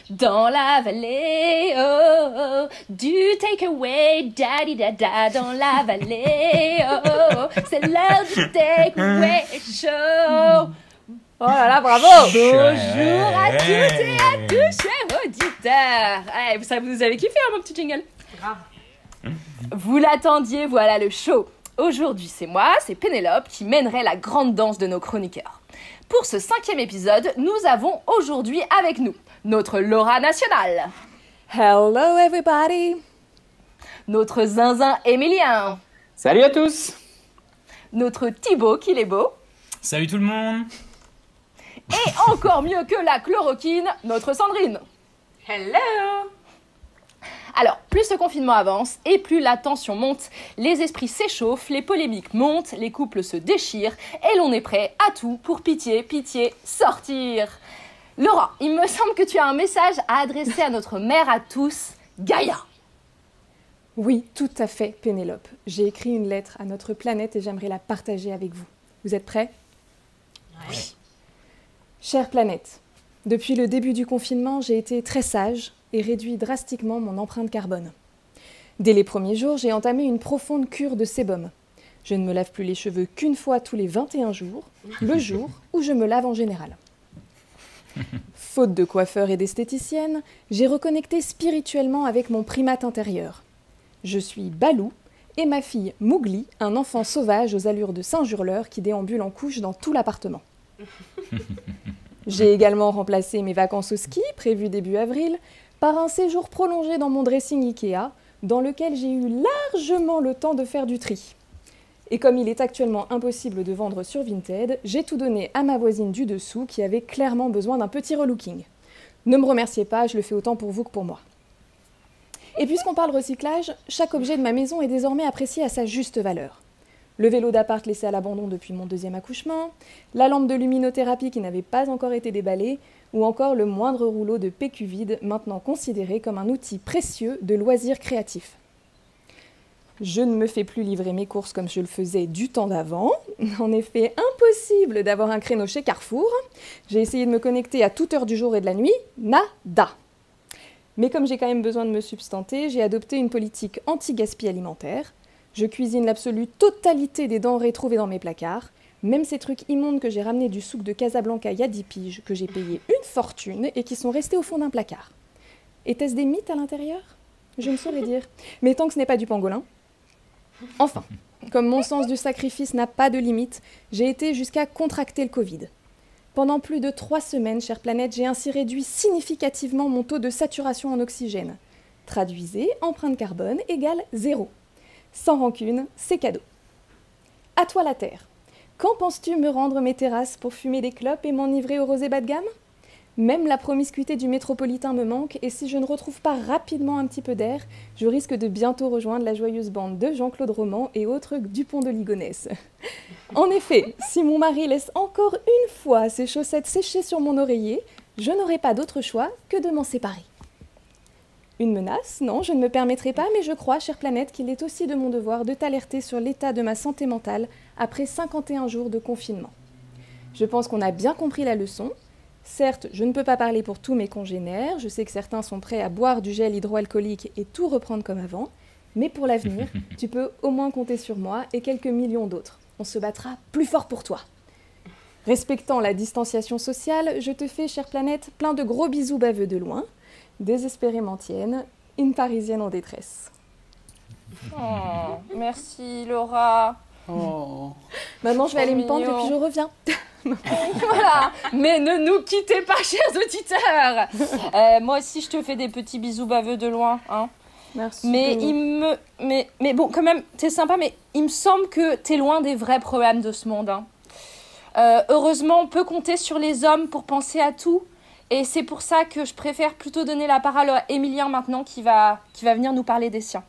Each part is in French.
dans la vallée, oh, oh, du takeaway, da-di-da-da, dans la vallée, oh, oh, c'est l'heure du takeaway show. Oh là là, bravo! Bonjour à toutes et à tous, chers auditeurs. Allez, ça vous avez kiffé, hein, mon petit jingle? Grave. Vous l'attendiez, voilà le show. Aujourd'hui, c'est moi, c'est Pénélope qui mènerait la grande danse de nos chroniqueurs. Pour ce 5e épisode, nous avons aujourd'hui avec nous notre Laura nationale. Hello everybody. Notre zinzin Émilien. Salut à tous. Notre Thibaut qu'il est beau. Salut tout le monde. Et encore mieux que la chloroquine, notre Sandrine. Hello. Alors, plus ce confinement avance et plus la tension monte, les esprits s'échauffent, les polémiques montent, les couples se déchirent et l'on est prêt à tout pour pitié, sortir. Laura, il me semble que tu as un message à adresser à notre mère à tous, Gaïa. Oui, tout à fait, Pénélope. J'ai écrit une lettre à notre planète et j'aimerais la partager avec vous. Vous êtes prêts? Oui. Chère planète, depuis le début du confinement, j'ai été très sage et réduit drastiquement mon empreinte carbone. Dès les premiers jours, j'ai entamé une profonde cure de sébum. Je ne me lave plus les cheveux qu'une fois tous les 21 jours, le jour où je me lave en général. Faute de coiffeur et d'esthéticienne, j'ai reconnecté spirituellement avec mon primate intérieur. Je suis Balou et ma fille Mougli, un enfant sauvage aux allures de singe hurleur qui déambule en couche dans tout l'appartement. J'ai également remplacé mes vacances au ski, prévues début avril, par un séjour prolongé dans mon dressing Ikea, dans lequel j'ai eu largement le temps de faire du tri. Et comme il est actuellement impossible de vendre sur Vinted, j'ai tout donné à ma voisine du dessous qui avait clairement besoin d'un petit relooking. Ne me remerciez pas, je le fais autant pour vous que pour moi. Et puisqu'on parle recyclage, chaque objet de ma maison est désormais apprécié à sa juste valeur. Le vélo d'appart laissé à l'abandon depuis mon 2e accouchement, la lampe de luminothérapie qui n'avait pas encore été déballée, ou encore le moindre rouleau de PQ vide, maintenant considéré comme un outil précieux de loisirs créatifs. Je ne me fais plus livrer mes courses comme je le faisais du temps d'avant. En effet, impossible d'avoir un créneau chez Carrefour. J'ai essayé de me connecter à toute heure du jour et de la nuit, nada. Mais comme j'ai quand même besoin de me substanter, j'ai adopté une politique anti-gaspi alimentaire. Je cuisine l'absolue totalité des denrées trouvées dans mes placards, même ces trucs immondes que j'ai ramenés du souk de Casablanca il y a 10 piges, que j'ai payé une fortune et qui sont restés au fond d'un placard. Était-ce des mythes à l'intérieur? Je ne saurais dire. Mais tant que ce n'est pas du pangolin. Enfin, comme mon sens du sacrifice n'a pas de limite, j'ai été jusqu'à contracter le Covid. Pendant plus de 3 semaines, chère planète, j'ai ainsi réduit significativement mon taux de saturation en oxygène. Traduisez, empreinte carbone égale 0. Sans rancune, c'est cadeau. À toi la Terre. Quand penses-tu me rendre mes terrasses pour fumer des clopes et m'enivrer au rosé bas de gamme? Même la promiscuité du métropolitain me manque et si je ne retrouve pas rapidement un petit peu d'air, je risque de bientôt rejoindre la joyeuse bande de Jean-Claude Roman et autres Dupont de Ligonnès. En effet, si mon mari laisse encore une fois ses chaussettes sécher sur mon oreiller, je n'aurai pas d'autre choix que de m'en séparer. Une menace? Non, je ne me permettrai pas, mais je crois, chère planète, qu'il est aussi de mon devoir de t'alerter sur l'état de ma santé mentale après 51 jours de confinement. Je pense qu'on a bien compris la leçon. Certes, je ne peux pas parler pour tous mes congénères, je sais que certains sont prêts à boire du gel hydroalcoolique et tout reprendre comme avant, mais pour l'avenir, tu peux au moins compter sur moi et quelques millions d'autres. On se battra plus fort pour toi. Respectant la distanciation sociale, je te fais, chère planète, plein de gros bisous baveux de loin. Désespérément tienne, une Parisienne en détresse. Oh, merci Laura. Oh. Maintenant, je vais aller me mignon. pendre et puis je reviens. Voilà. Mais ne nous quittez pas, chers auditeurs. Moi aussi, je te fais des petits bisous baveux de loin. Hein. Merci. Mais Penny. mais bon, quand même, t'es sympa, mais il me semble que t'es loin des vrais problèmes de ce monde. Hein. Heureusement, on peut compter sur les hommes pour penser à tout. Et c'est pour ça que je préfère plutôt donner la parole à Émilien maintenant qui va venir nous parler des siens.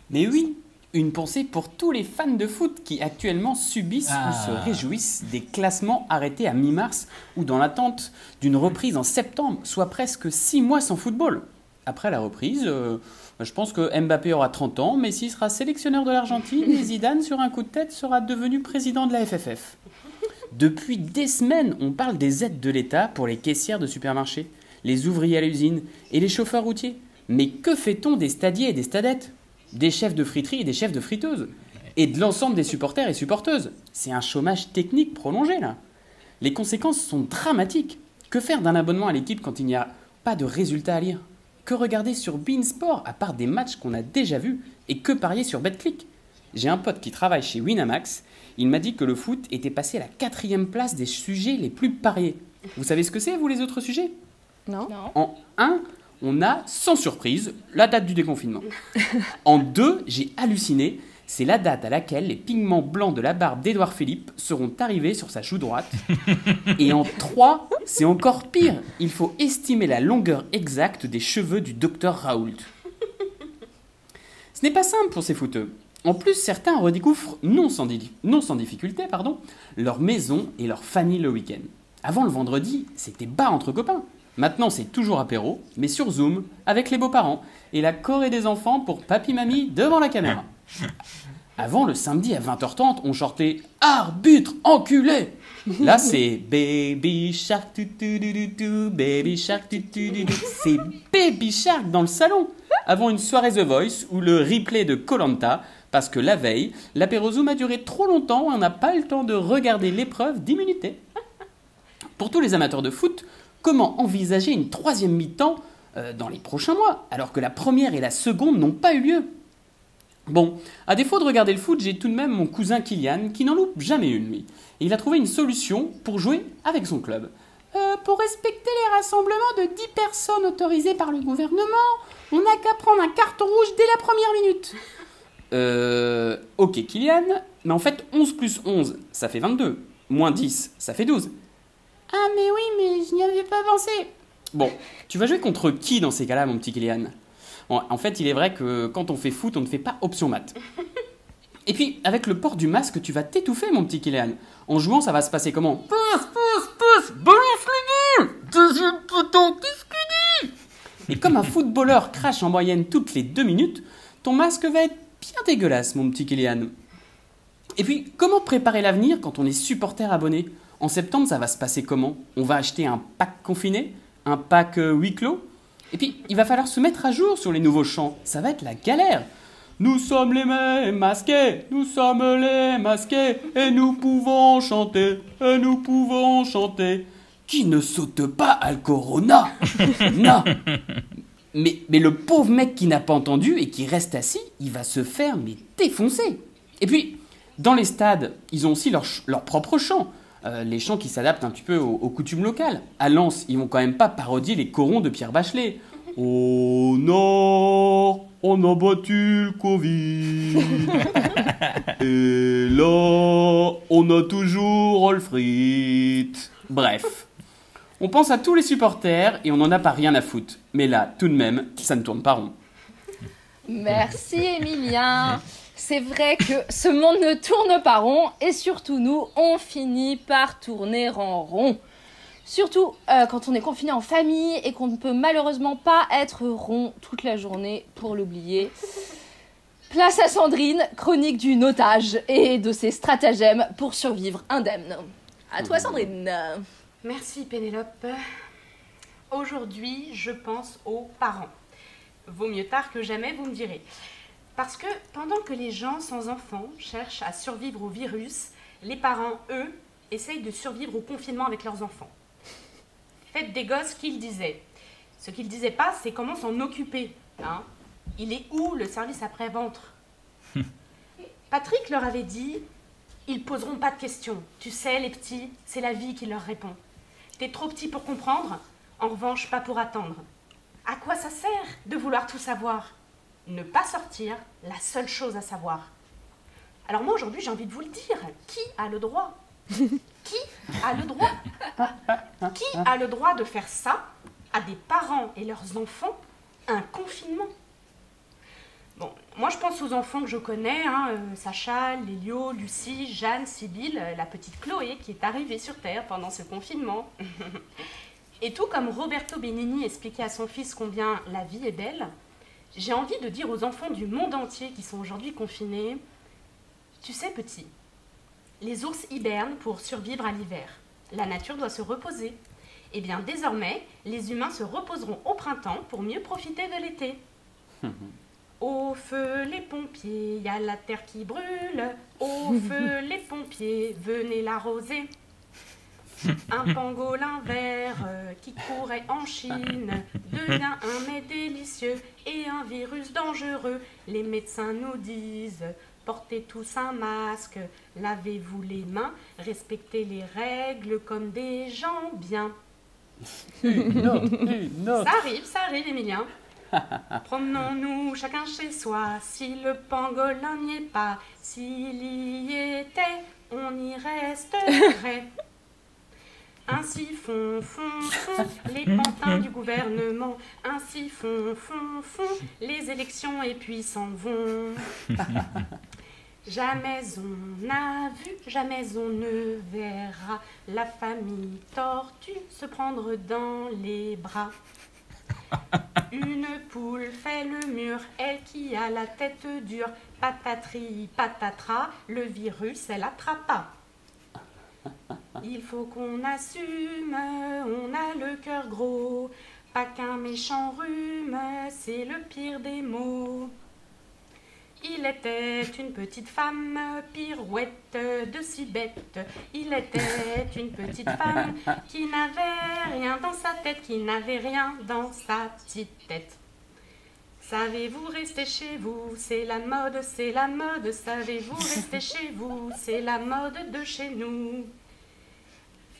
Mais oui, une pensée pour tous les fans de foot qui actuellement subissent ou se réjouissent des classements arrêtés à mi-mars ou dans l'attente d'une reprise en septembre, soit presque 6 mois sans football. Après la reprise, je pense que Mbappé aura 30 ans, Messi sera sélectionneur de l'Argentine et Zidane, sur un coup de tête, sera devenu président de la FFF. Depuis des semaines, on parle des aides de l'État pour les caissières de supermarchés. les ouvriers à l'usine et les chauffeurs routiers. Mais que fait-on des stadiers et des stadettes? Des chefs de friterie et des chefs de friteuses? Et de l'ensemble des supporters et supporteuses? C'est un chômage technique prolongé, là. Les conséquences sont dramatiques. Que faire d'un abonnement à l'équipe quand il n'y a pas de résultats à lire? Que regarder sur beIN Sport à part des matchs qu'on a déjà vus? Et que parier sur BetClick? J'ai un pote qui travaille chez Winamax. Il m'a dit que le foot était passé à la 4e place des sujets les plus pariés. Vous savez ce que c'est, vous, les autres sujets? Non. En 1, on a, sans surprise, la date du déconfinement. En 2, j'ai halluciné, c'est la date à laquelle les pigments blancs de la barbe d'Édouard Philippe seront arrivés sur sa joue droite. Et en 3, c'est encore pire, il faut estimer la longueur exacte des cheveux du docteur Raoult. Ce n'est pas simple pour ces footeux. En plus, certains redécouvrent, non sans difficulté, leur maison et leur famille le week-end. Avant le vendredi, c'était bas entre copains. Maintenant, c'est toujours apéro, mais sur Zoom, avec les beaux-parents, et la Corée des enfants pour papy-mamie devant la caméra. Avant, le samedi à 20h30, on chantait « Arbitre enculé !» Là, c'est « Baby Shark, tu, Baby Shark, tu. C'est Baby Shark dans le salon, avant une soirée The Voice ou le replay de koh-Lanta, parce que la veille, l'apéro Zoom a duré trop longtemps et on n'a pas le temps de regarder l'épreuve d'immunité. Pour tous les amateurs de foot, comment envisager une 3e mi-temps dans les prochains mois, alors que la première et la seconde n'ont pas eu lieu? Bon, à défaut de regarder le foot, j'ai tout de même mon cousin Kylian qui n'en loupe jamais une, lui. Et il a trouvé une solution pour jouer avec son club. Pour respecter les rassemblements de 10 personnes autorisés par le gouvernement, on n'a qu'à prendre un carton rouge dès la première minute. Ok Kylian, mais en fait 11 plus 11, ça fait 22. Moins 10, ça fait 12. Ah mais oui, mais je n'y avais pas pensé. Bon, tu vas jouer contre qui dans ces cas-là, mon petit Kylian? Bon, en fait, il est vrai que quand on fait foot, on ne fait pas option maths. Et puis, avec le port du masque, tu vas t'étouffer, mon petit Kylian. En jouant, ça va se passer comment? Pousse, balance le but! Deuxième poteau, qu'est-ce qu'il dit? Et comme un footballeur crache en moyenne toutes les 2 minutes, ton masque va être bien dégueulasse, mon petit Kylian. Et puis, comment préparer l'avenir quand on est supporter abonné? En septembre, ça va se passer comment? On va acheter un pack confiné? Un pack huis clos? Et puis, il va falloir se mettre à jour sur les nouveaux chants. Ça va être la galère. Nous sommes les masqués, nous sommes les masqués, et nous pouvons chanter, Qui ne saute pas à le corona? Non. Mais le pauvre mec qui n'a pas entendu et qui reste assis, il va se faire défoncer. Et puis, dans les stades, ils ont aussi leur propre chant. Les chants qui s'adaptent un petit peu aux coutumes locales. À Lens, ils vont quand même pas parodier les corons de Pierre Bachelet. Au nord, on a battu le Covid. Et là, on a toujours Olfrit. Bref, on pense à tous les supporters et on n'en a pas rien à foutre. Mais là, tout de même, ça ne tourne pas rond. Merci Emilien. C'est vrai que ce monde ne tourne pas rond et surtout nous, on finit par tourner en rond. Surtout quand on est confiné en famille et qu'on ne peut malheureusement pas être rond toute la journée pour l'oublier. Place à Sandrine, chronique du notage et de ses stratagèmes pour survivre indemne. À toi Sandrine. Merci Pénélope. Aujourd'hui, je pense aux parents. Vaut mieux tard que jamais, vous me direz. Parce que pendant que les gens sans enfants cherchent à survivre au virus, les parents, eux, essayent de survivre au confinement avec leurs enfants. Faites des gosses qu'ils disaient. Ce qu'ils disaient pas, c'est comment s'en occuper. Hein. Il est où le service après-ventre? Patrick leur avait dit, ils poseront pas de questions. Tu sais, les petits, c'est la vie qui leur répond. T'es trop petit pour comprendre, en revanche, pas pour attendre. À quoi ça sert de vouloir tout savoir? Ne pas sortir, la seule chose à savoir. Alors moi, aujourd'hui, j'ai envie de vous le dire. Qui a le droit? Qui a le droit? Qui a le droit de faire ça à des parents et leurs enfants? Un confinement. Bon, moi, je pense aux enfants que je connais, hein, Sacha, Lélio, Lucie, Jeanne, Sybille, la petite Chloé qui est arrivée sur Terre pendant ce confinement. Et tout comme Roberto Benigni expliquait à son fils combien la vie est belle, j'ai envie de dire aux enfants du monde entier qui sont aujourd'hui confinés, tu sais petit, les ours hibernent pour survivre à l'hiver. La nature doit se reposer. Eh bien, désormais, les humains se reposeront au printemps pour mieux profiter de l'été. Au feu les pompiers, y a la terre qui brûle. Au feu les pompiers, venez l'arroser. Un pangolin vert qui courait en Chine devient un mets délicieux et un virus dangereux. Les médecins nous disent, portez tous un masque, lavez-vous les mains, respectez les règles comme des gens bien. Une autre. Ça arrive, Emilien. Promenons-nous chacun chez soi, si le pangolin n'y est pas, s'il y était, on y resterait. Ainsi font les pantins du gouvernement, ainsi font les élections et puis s'en vont. Jamais on n'a vu, jamais on ne verra la famille tortue se prendre dans les bras. Une poule fait le mur, elle qui a la tête dure, patatri, patatras, le virus elle attrapa. Il faut qu'on assume, on a le cœur gros, pas qu'un méchant rhume, c'est le pire des maux. Il était une petite femme, pirouette de si bête. Il était une petite femme qui n'avait rien dans sa tête, qui n'avait rien dans sa petite tête. Savez-vous rester chez vous, c'est la mode, c'est la mode. Savez-vous rester chez vous, c'est la mode de chez nous.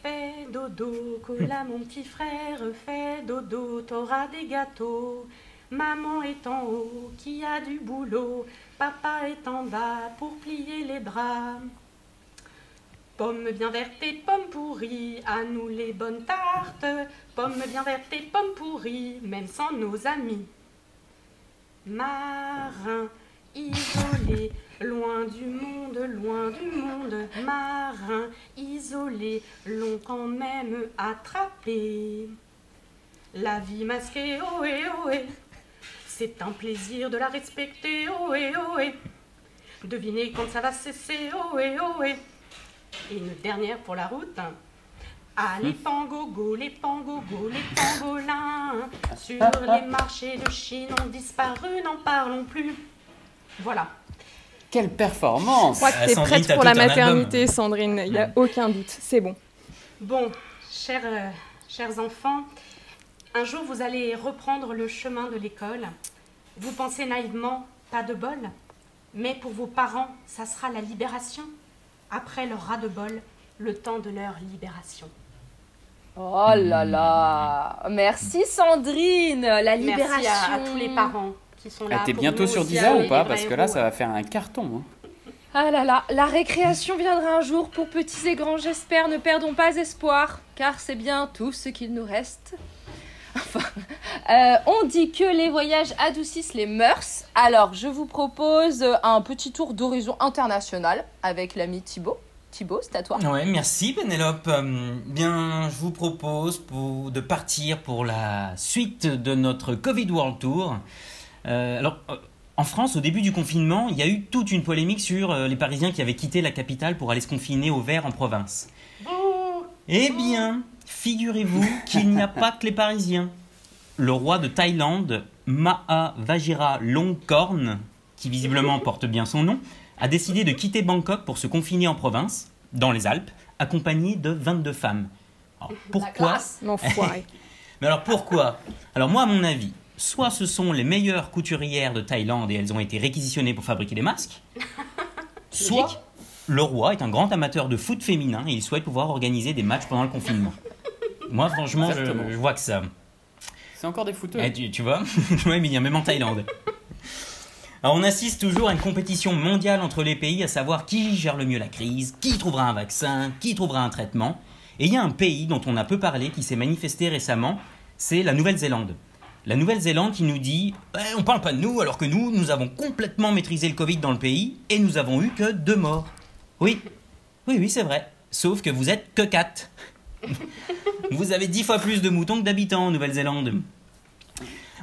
Fais dodo, cola mon petit frère, fais dodo, t'auras des gâteaux. Maman est en haut, qui a du boulot, papa est en bas pour plier les draps. Pommes bien vertes et pommes pourries, à nous les bonnes tartes. Pommes bien vertes et pommes pourries, même sans nos amis. Marins isolés, loin du monde, marins isolés, l'ont quand même attrapé. La vie masquée, ohé, ohé, c'est un plaisir de la respecter, ohé, ohé. Devinez quand ça va cesser, ohé, ohé. Et une dernière pour la route. Ah, les pangogos, les pangogos, les pangolins sur les marchés de Chine ont disparu, n'en parlons plus. Voilà. Quelle performance! Je crois que t'es Sandrine, prête t'as pour tout la un maternité, album. Sandrine. Il n'y a aucun doute. C'est bon. Bon, chers enfants, un jour vous allez reprendre le chemin de l'école. Vous pensez naïvement, pas de bol, mais pour vos parents, ça sera la libération. Après leur ras-de-bol, le temps de leur libération. Oh là là. Merci Sandrine. La libération. Merci à tous les parents qui sont là. T'es pour bientôt nous sur aussi 10 ans aller ou pas? les Parce vrais que là, héros. ça va faire un carton. Ah là là, la récréation viendra un jour pour petits et grands, j'espère. Ne perdons pas espoir, car c'est bien tout ce qu'il nous reste. Enfin, on dit que les voyages adoucissent les mœurs. Alors, je vous propose un petit tour d'horizon international avec l'ami Thibaut. Thibaut, c'est à toi. Ouais, merci Pénélope. Bien, je vous propose de partir pour la suite de notre Covid World Tour. En France, au début du confinement, il y a eu toute une polémique sur les Parisiens qui avaient quitté la capitale pour aller se confiner au vert en province. Eh bien, figurez-vous qu'il n'y a pas que les Parisiens. Le roi de Thaïlande, Maha Vajiralongkorn, qui visiblement porte bien son nom, a décidé de quitter Bangkok pour se confiner en province, dans les Alpes, accompagné de 22 femmes. Alors, pourquoi? L'enfoiré. Mais alors pourquoi? Alors moi, à mon avis, soit ce sont les meilleures couturières de Thaïlande et elles ont été réquisitionnées pour fabriquer des masques, soit le roi est un grand amateur de foot féminin et il souhaite pouvoir organiser des matchs pendant le confinement. Moi, franchement, je vois que ça. C'est encore des footeux. Tu vois? Ouais, mais il y a même en Thaïlande. Alors, on assiste toujours à une compétition mondiale entre les pays, à savoir qui gère le mieux la crise, qui trouvera un vaccin, qui trouvera un traitement. Et il y a un pays dont on a peu parlé, qui s'est manifesté récemment, c'est la Nouvelle-Zélande. La Nouvelle-Zélande qui nous dit on parle pas de nous, alors que nous avons complètement maîtrisé le Covid dans le pays et nous avons eu que 2 morts. Oui, c'est vrai. Sauf que vous êtes que 4. Vous avez 10 fois plus de moutons que d'habitants en Nouvelle-Zélande.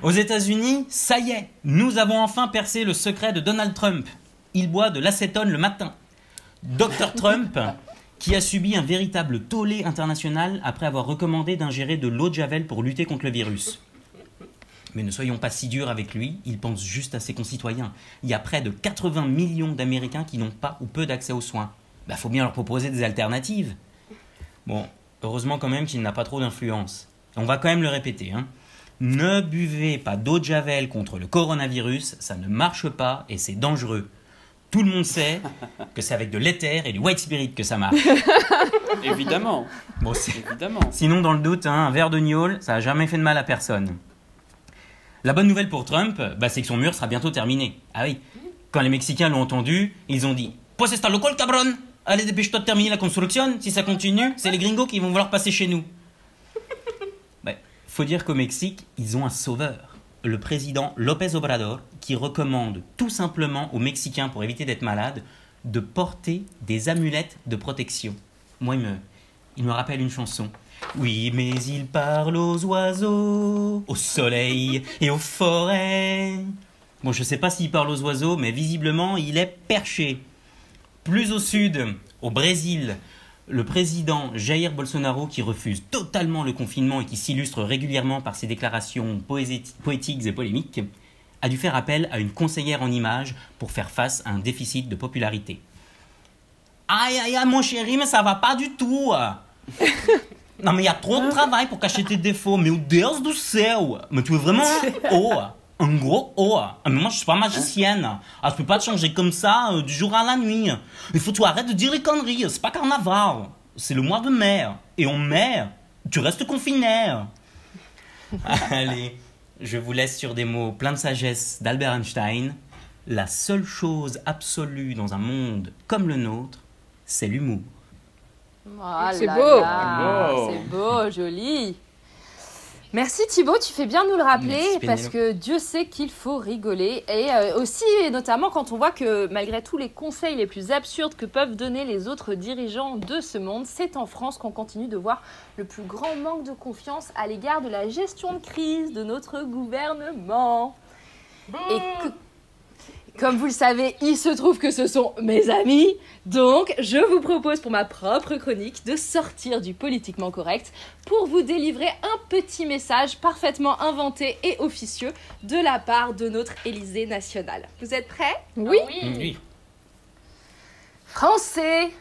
Aux États-Unis, ça y est, nous avons enfin percé le secret de Donald Trump. Il boit de l'acétone le matin. Dr Trump, qui a subi un véritable tollé international après avoir recommandé d'ingérer de l'eau de Javel pour lutter contre le virus. Mais ne soyons pas si durs avec lui, il pense juste à ses concitoyens. Il y a près de 80 millions d'Américains qui n'ont pas ou peu d'accès aux soins. Faut bien leur proposer des alternatives. Bon, heureusement quand même qu'il n'a pas trop d'influence. On va quand même le répéter, hein. Ne buvez pas d'eau de Javel contre le coronavirus, ça ne marche pas et c'est dangereux. Tout le monde sait que c'est avec de l'éther et du white spirit que ça marche. Évidemment. Bon, Évidemment. sinon, dans le doute, un verre de gnôle, ça n'a jamais fait de mal à personne. La bonne nouvelle pour Trump, c'est que son mur sera bientôt terminé. Ah oui, quand les Mexicains l'ont entendu, ils ont dit « Pues está loco el cabrón! Allez, dépêche-toi de terminer la construction, si ça continue, c'est les gringos qui vont vouloir passer chez nous. » Faut dire qu'au Mexique, ils ont un sauveur, le président López Obrador, qui recommande tout simplement aux Mexicains, pour éviter d'être malades, de porter des amulettes de protection. Moi, il me rappelle une chanson. Oui, mais il parle aux oiseaux, au soleil et aux forêts. Bon, je sais pas s'il parle aux oiseaux, mais visiblement, il est perché. Plus au sud, au Brésil, le président Jair Bolsonaro, qui refuse totalement le confinement et qui s'illustre régulièrement par ses déclarations poétiques et polémiques, a dû faire appel à une conseillère en images pour faire face à un déficit de popularité. Aïe, aïe, aïe, mon chéri, mais ça va pas du tout. Non, mais il y a trop de travail pour cacher tes défauts. Meu Deus do céu. Mais tu es vraiment un gros O. Mais moi, je suis pas magicienne. Je peux pas te changer comme ça du jour à la nuit. Il faut que tu arrêtes de dire les conneries. C'est pas carnaval. C'est le mois de mai. Et en mai, tu restes confiné. Allez, je vous laisse sur des mots pleins de sagesse d'Albert Einstein. La seule chose absolue dans un monde comme le nôtre, c'est l'humour. Oh C'est là beau. là, Beau. c'est beau, joli. Merci Thibaut, tu fais bien de nous le rappeler Merci, parce Pénélope. que Dieu sait qu'il faut rigoler et aussi et notamment quand on voit que malgré tous les conseils les plus absurdes que peuvent donner les autres dirigeants de ce monde, c'est en France qu'on continue de voir le plus grand manque de confiance à l'égard de la gestion de crise de notre gouvernement. Et comme vous le savez, il se trouve que ce sont mes amis, donc je vous propose pour ma propre chronique de sortir du politiquement correct pour vous délivrer un petit message parfaitement inventé et officieux de la part de notre Élysée nationale. Vous êtes prêts ? Oui. Oui. Français,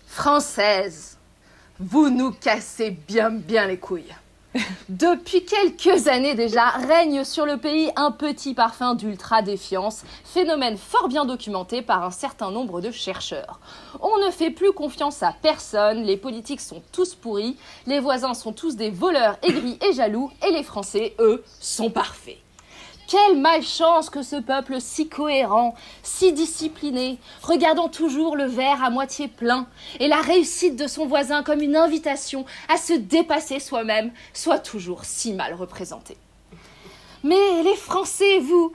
Françaises, vous nous cassez bien les couilles. Depuis quelques années déjà, règne sur le pays un petit parfum d'ultra-défiance, phénomène fort bien documenté par un certain nombre de chercheurs. On ne fait plus confiance à personne, les politiques sont tous pourris, les voisins sont tous des voleurs aigris et jaloux, et les Français, eux, sont parfaits. Quelle malchance que ce peuple si cohérent, si discipliné, regardant toujours le verre à moitié plein et la réussite de son voisin comme une invitation à se dépasser soi-même, soit toujours si mal représenté. Mais les Français, vous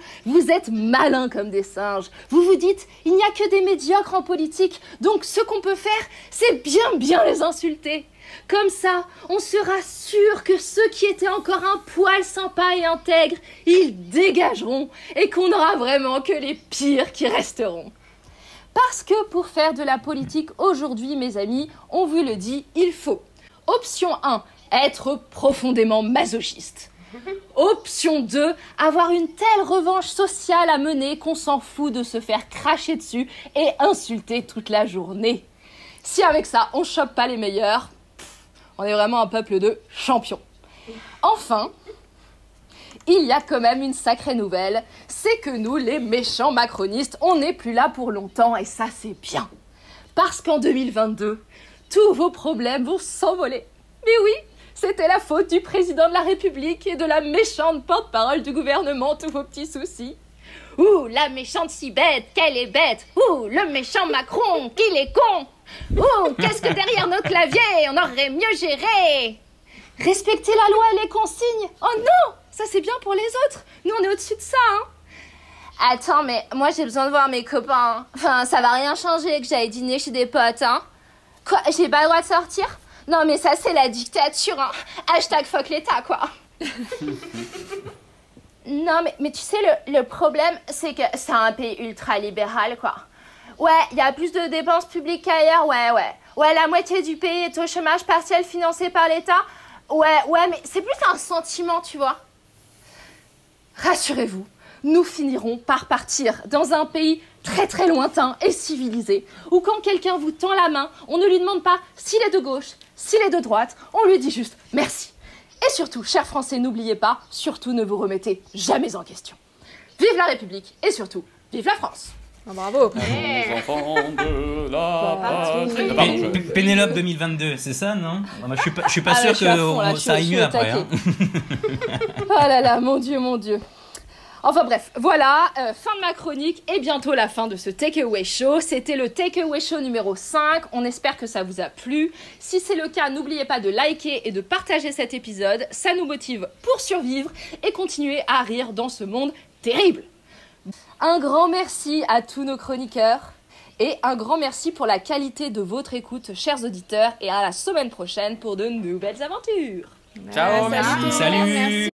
êtes malins comme des singes. Vous vous dites, il n'y a que des médiocres en politique, donc ce qu'on peut faire, c'est bien les insulter. Comme ça, on sera sûr que ceux qui étaient encore un poil sympas et intègres, ils dégageront et qu'on n'aura vraiment que les pires qui resteront. Parce que pour faire de la politique aujourd'hui, mes amis, on vous le dit, il faut. Option 1, être profondément masochiste. Option 2, avoir une telle revanche sociale à mener qu'on s'en fout de se faire cracher dessus et insulter toute la journée. Si avec ça, on chope pas les meilleurs, on est vraiment un peuple de champions. Enfin, il y a quand même une sacrée nouvelle, c'est que nous, les méchants macronistes, on n'est plus là pour longtemps et ça c'est bien. Parce qu'en 2022, tous vos problèmes vont s'envoler. Mais oui, c'était la faute du président de la République et de la méchante porte-parole du gouvernement, tous vos petits soucis. Ouh, la méchante si bête, qu'elle est bête. Ouh, le méchant Macron, qu'il est con. Ouh, qu'est-ce que derrière nos claviers, on aurait mieux géré. Respecter la loi et les consignes. Oh non, ça c'est bien pour les autres. Nous on est au-dessus de ça, hein. Attends, mais moi j'ai besoin de voir mes copains. Enfin, ça va rien changer que j'aille dîner chez des potes, hein. Quoi, j'ai pas le droit de sortir? Non mais ça c'est la dictature, hein. Hashtag fuck l'État, quoi. Non mais tu sais, le problème c'est que c'est un pays ultra libéral, quoi. Ouais, il y a plus de dépenses publiques qu'ailleurs, ouais. Ouais, la moitié du pays est au chômage partiel financé par l'État. Ouais, mais c'est plus un sentiment, tu vois. Rassurez-vous, nous finirons par partir dans un pays très très lointain et civilisé, où quand quelqu'un vous tend la main, on ne lui demande pas s'il est de gauche, s'il est de droite, on lui dit juste merci. Et surtout, chers Français, n'oubliez pas, surtout ne vous remettez jamais en question. Vive la République et surtout, vive la France. Bravo. Yeah. Enfants de la patrie. Pénélope 2022, c'est ça, non? Moi, je suis pas Ah sûr ouais, je suis à que fond, là, ça je aille suis mieux après. attaquée. Oh là là, mon Dieu. Enfin bref, voilà, fin de ma chronique et bientôt la fin de ce Takeaway Show. C'était le Takeaway Show numéro 5. On espère que ça vous a plu. Si c'est le cas, n'oubliez pas de liker et de partager cet épisode. Ça nous motive pour survivre et continuer à rire dans ce monde terrible. Un grand merci à tous nos chroniqueurs et un grand merci pour la qualité de votre écoute, chers auditeurs, et à la semaine prochaine pour de nouvelles aventures. Ciao, merci. Salut. Merci.